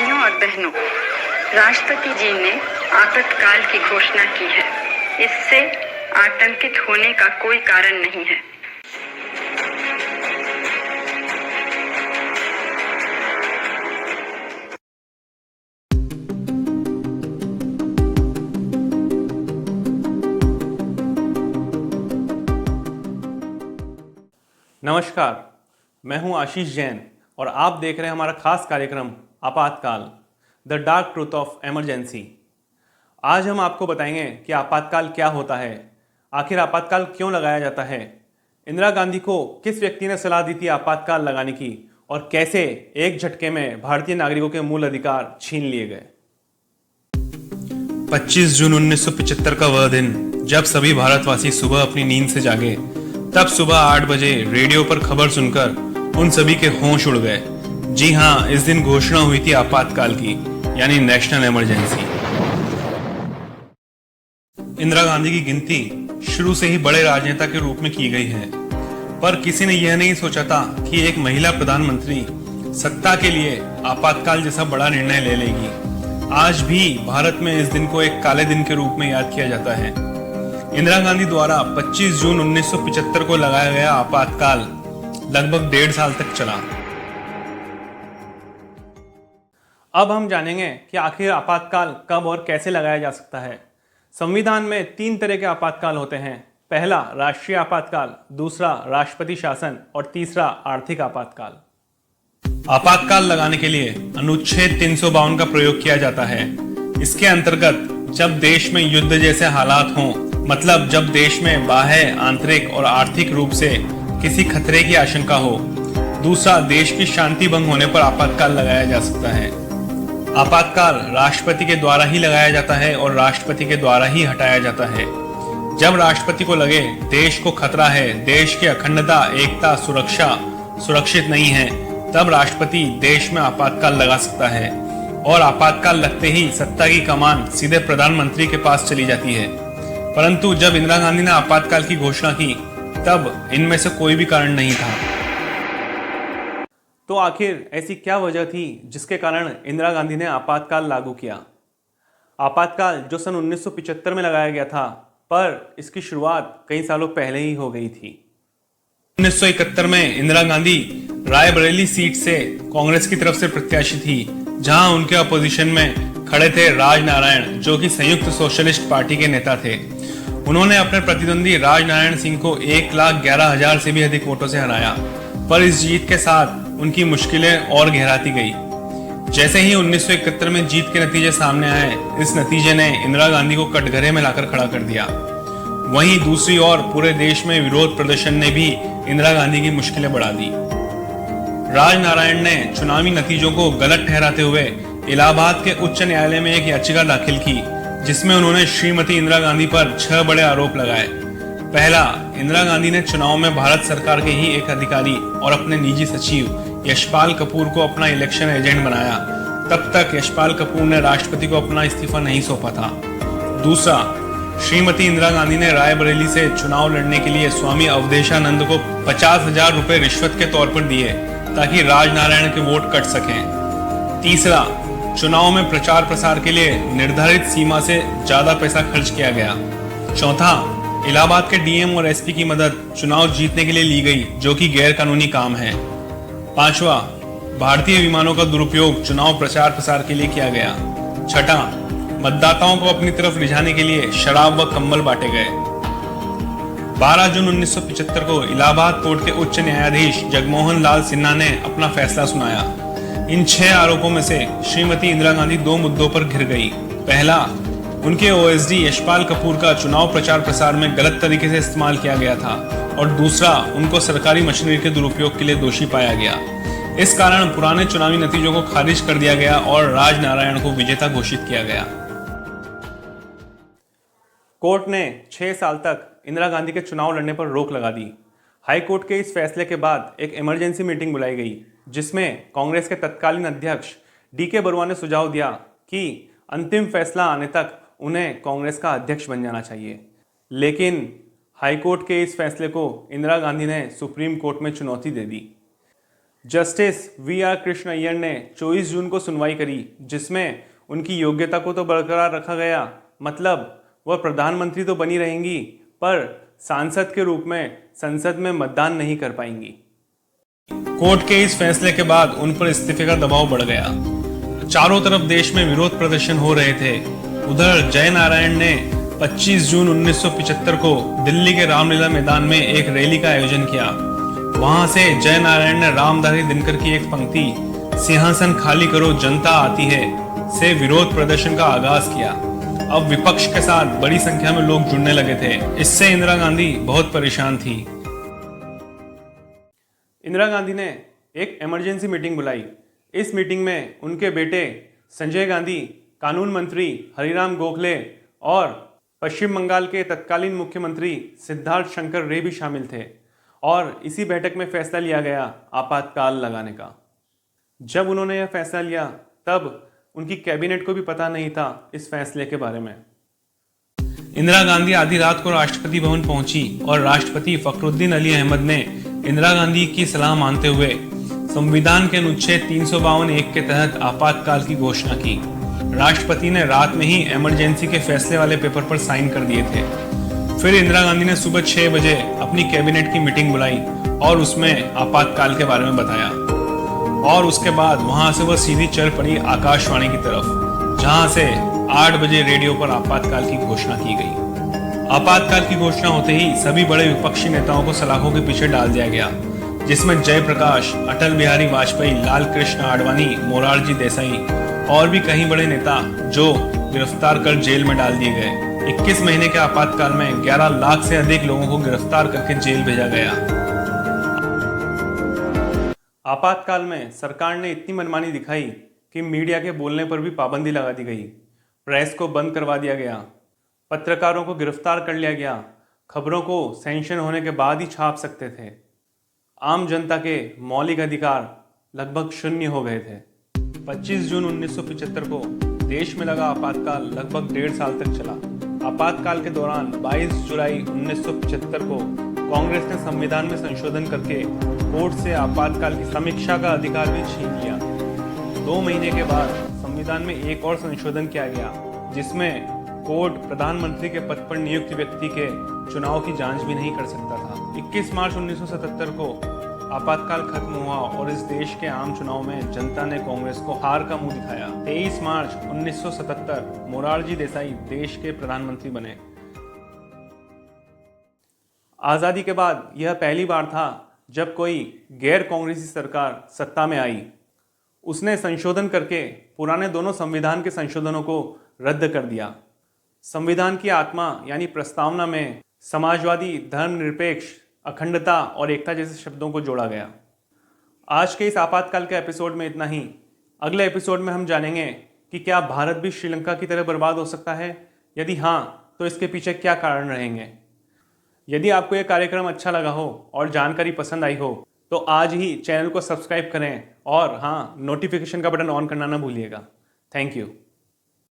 भाइयों और बहनों, राष्ट्रपति जी ने आपातकाल की घोषणा की है। इससे आतंकित होने का कोई कारण नहीं है। नमस्कार, मैं हूं आशीष जैन और आप देख रहे हैं हमारा खास कार्यक्रम आपातकाल, the dark truth of emergency. आज हम आपको बताएंगे कि आपातकाल क्या होता है, आखिर आपातकाल क्यों लगाया जाता है, इंदिरा गांधी को किस व्यक्ति ने सलाह दी थी आपातकाल लगाने की और कैसे एक झटके में भारतीय नागरिकों के मूल अधिकार छीन लिए गए। 25 जून 1975 का वह दिन जब सभी भारतवासी सुबह अपनी नींद से जागे, तब सुबह 8 बजे रेडियो पर खबर सुनकर उन सभी के होश उड़ गए। जी हां, इस दिन घोषणा हुई थी आपातकाल की, यानी नेशनल इमरजेंसी। इंदिरा गांधी की गिनती शुरू से ही बड़े राजनेता के रूप में की गई है, पर किसी ने यह नहीं सोचा था कि एक महिला प्रधानमंत्री सत्ता के लिए आपातकाल जैसा बड़ा निर्णय ले लेगी। आज भी भारत में इस दिन को एक काले दिन के रूप में याद किया जाता है। इंदिरा गांधी द्वारा 25 जून 1975 को लगाया गया आपातकाल लगभग 1.5 साल तक चला। अब हम जानेंगे कि आखिर आपातकाल कब और कैसे लगाया जा सकता है। संविधान में 3 तरह के आपातकाल होते हैं। पहला राष्ट्रीय आपातकाल, दूसरा राष्ट्रपति शासन और तीसरा आर्थिक आपातकाल। आपातकाल लगाने के लिए अनुच्छेद 352 का प्रयोग किया जाता है। इसके अंतर्गत जब देश में युद्ध जैसे हालात हों, मतलब जब देश में बाह्य, आंतरिक और आर्थिक रूप से किसी खतरे की आशंका हो, दूसरा देश की शांति भंग होने पर आपातकाल लगाया जा सकता है। आपातकाल राष्ट्रपति के द्वारा ही लगाया जाता है और राष्ट्रपति के द्वारा ही हटाया जाता है। जब राष्ट्रपति को लगे देश को खतरा है, देश की अखंडता, एकता, सुरक्षा सुरक्षित नहीं है, तब राष्ट्रपति देश में आपातकाल लगा सकता है और आपातकाल लगते ही सत्ता की कमान सीधे प्रधानमंत्री के पास चली जाती है। परंतु जब इंदिरा गांधी ने आपातकाल की घोषणा की, तब इनमें से कोई भी कारण नहीं था। तो आखिर ऐसी क्या वजह थी जिसके कारण इंदिरा गांधी ने आपातकाल लागू किया? आपातकाल जो सन 1975 में लगाया गया था, पर इसकी शुरुआत कई सालों पहले ही हो गई थी। 1971 में इंदिरा गांधी रायबरेली सीट से कांग्रेस की तरफ से प्रत्याशी थी, जहां उनके अपोजिशन में खड़े थे राजनारायण, जो कि संयुक्त सोशलिस्ट पार्टी के नेता थे। उन्होंने अपने प्रतिद्वंदी राजनारायण सिंह को 1,11,000 से भी अधिक वोटों से हराया, पर इस जीत के साथ उनकी मुश्किलें और गहराती गई। जैसे ही 1971 में जीत के नतीजे सामने आए, इस नतीजे ने इंदिरा गांधी को कटघरे में लाकर खड़ा कर दिया। वहीं दूसरी ओर पूरे देश में विरोध प्रदर्शन ने भी इंदिरा गांधी की मुश्किलें बढ़ा दी। राजनारायण ने चुनावी नतीजों को गलत ठहराते हुए इलाहाबाद के उच्च न्यायालय में एक याचिका दाखिल की, जिसमें उन्होंने श्रीमती इंदिरा गांधी पर 6 बड़े आरोप लगाए। पहला, इंदिरा गांधी ने चुनाव में भारत सरकार के ही एक अधिकारी और अपने निजी सचिव यशपाल कपूर को अपना इलेक्शन एजेंट बनाया। तब तक यशपाल कपूर ने राष्ट्रपति को अपना इस्तीफा नहीं सौंपा था। दूसरा, श्रीमती इंदिरा गांधी ने रायबरेली से चुनाव लड़ने के लिए स्वामी अवधेशानंद को 50,000 रुपए रिश्वत के तौर पर दिए, ताकि राजनारायण के वोट कट सकें। तीसरा, चुनाव में प्रचार प्रसार के लिए निर्धारित सीमा से ज्यादा पैसा खर्च किया गया। चौथा, इलाहाबाद के डीएम और एसपी की मदद चुनाव जीतने के लिए ली गई, जो कि गैर कानूनी काम है। पांचवा, भारतीय विमानों का दुरुपयोग चुनाव प्रचार प्रसार के लिए किया गया। छठा, मतदाताओं को अपनी तरफ रिझाने के लिए शराब व कंबल बांटे गए। 12 जून 1975 को इलाहाबाद कोर्ट के उच्च न्यायाधीश जगमोहन लाल सिन्हा ने अपना फैसला सुनाया। इन 6 आरोपों में से श्रीमती इंदिरा गांधी 2 मुद्दों पर घिर गई। पहला, उनके ओएसडी यशपाल कपूर का चुनाव प्रचार प्रसार में गलत तरीके से इस्तेमाल किया गया था, और दूसरा, उनको सरकारी मशीनरी के दुरुपयोग के लिए दोषी पाया गया। इस कारण पुराने चुनावी नतीजों को खारिज कर दिया गया और राजनारायण को विजेता घोषित किया गया। कोर्ट ने 6 साल तक इंदिरा गांधी के चुनाव लड़ने पर रोक लगा दी। हाई कोर्ट के इस फैसले के बाद एक इमरजेंसी मीटिंग बुलाई गई, जिसमें कांग्रेस के तत्कालीन अध्यक्ष डीके बरुआ ने सुझाव दिया कि अंतिम फैसला आने तक उन्हें कांग्रेस का अध्यक्ष बन जाना चाहिए। लेकिन हाई कोर्ट के इस फैसले को इंदिरा गांधी ने सुप्रीम कोर्ट में चुनौती दे दी। जस्टिस VR कृष्ण अय्यर ने 24 जून को सुनवाई करी, जिसमें उनकी योग्यता को तो बरकरार रखा गया, मतलब वह प्रधानमंत्री तो बनी रहेंगी पर सांसद के रूप में संसद में मतदान नहीं कर पाएंगी। कोर्ट के इस फैसले के बाद उन पर इस्तीफे का दबाव बढ़ गया। चारों तरफ देश में विरोध प्रदर्शन हो रहे थे। उधर जय नारायण ने 25 जून 1975 को दिल्ली के रामलीला मैदान में एक रैली का आयोजन किया। वहां से जय नारायण ने रामधारी दिनकर की एक पंक्ति "सिंहासन खाली करो जनता आती है" से विरोध प्रदर्शन का आगाज किया। अब विपक्ष के साथ बड़ी संख्या में लोग जुड़ने लगे थे। इससे इंदिरा गांधी बहुत परेशान थी। इंदिरा गांधी ने एक इमरजेंसी मीटिंग बुलाई। इस मीटिंग में उनके बेटे संजय गांधी, कानून मंत्री हरिराम गोखले और पश्चिम बंगाल के तत्कालीन मुख्यमंत्री सिद्धार्थ शंकर रे भी शामिल थे और इसी बैठक में फैसला लिया गया आपातकाल लगाने का। जब उन्होंने यह फैसला लिया तब उनकी कैबिनेट को भी पता नहीं था इस फैसले के बारे में। इंदिरा गांधी आधी रात को राष्ट्रपति भवन पहुंची और राष्ट्रपति फखरुद्दीन अली अहमद ने इंदिरा गांधी की सलाह मानते हुए संविधान के अनुच्छेद 352(1) के तहत आपातकाल की घोषणा की। राष्ट्रपति ने रात में ही इमरजेंसी के फैसले वाले पेपर पर साइन कर दिए थे। फिर इंदिरा गांधी ने सुबह 6 बजे अपनी कैबिनेट की मीटिंग बुलाई और उसमें आपातकाल के बारे में बताया और उसके बाद वहां से वह सीधी चल पड़ी आकाशवाणी की तरफ, जहां से 8 बजे रेडियो पर आपातकाल की घोषणा की गई। आपातकाल की घोषणा होते ही सभी बड़े विपक्षी नेताओं को सलाखों के पीछे डाल दिया गया, जिसमें जयप्रकाश, अटल बिहारी वाजपेयी, लाल कृष्ण आडवाणी, मोरारजी देसाई और भी कई बड़े नेता जो गिरफ्तार कर जेल में डाल दिए गए। 21 महीने के आपातकाल में 11 लाख से अधिक लोगों को गिरफ्तार करके जेल भेजा गया। आपातकाल में सरकार ने इतनी मनमानी दिखाई कि मीडिया के बोलने पर भी पाबंदी लगा दी गई, प्रेस को बंद करवा दिया गया, पत्रकारों को गिरफ्तार कर लिया गया, खबरों को सैंक्शन होने के बाद ही छाप सकते थे। आम जनता के मौलिक अधिकार लगभग शून्य हो गए थे। 25 जून 1975 को देश में लगा आपातकाल लगभग 1.5 साल तक चला। आपातकाल के दौरान 22 जुलाई 1975 को कांग्रेस ने संविधान में संशोधन करके कोर्ट से आपातकाल की समीक्षा का अधिकार भी छीन लिया। 2 महीने के बाद संविधान में एक और संशोधन किया गया, जिसमें कोर्ट प्रधानमंत्री के पद पर नियुक्त व्यक्ति के चुनाव की जांच भी नहीं कर सकता था। 21 मार्च 1977 को आपातकाल खत्म हुआ और इस देश के आम चुनाव में जनता ने कांग्रेस को हार का मुंह दिखाया। 23 मार्च 1977 मोरारजी देसाई देश के प्रधानमंत्री बने। आजादी के बाद यह पहली बार था जब कोई गैर कांग्रेसी सरकार सत्ता में आई। उसने संशोधन करके पुराने दोनों संविधान के संशोधनों को रद्द कर दिया। संविधान की आत्मा यानी प्रस्तावना में समाजवादी, धर्मनिरपेक्ष, अखंडता और एकता जैसे शब्दों को जोड़ा गया। आज के इस आपातकाल के एपिसोड में इतना ही। अगले एपिसोड में हम जानेंगे कि क्या भारत भी श्रीलंका की तरह बर्बाद हो सकता है? यदि हाँ, तो इसके पीछे क्या कारण रहेंगे? यदि आपको यह कार्यक्रम अच्छा लगा हो और जानकारी पसंद आई हो तो आज ही चैनल को सब्सक्राइब करें और हाँ, नोटिफिकेशन का बटन ऑन करना ना भूलिएगा। Thank you.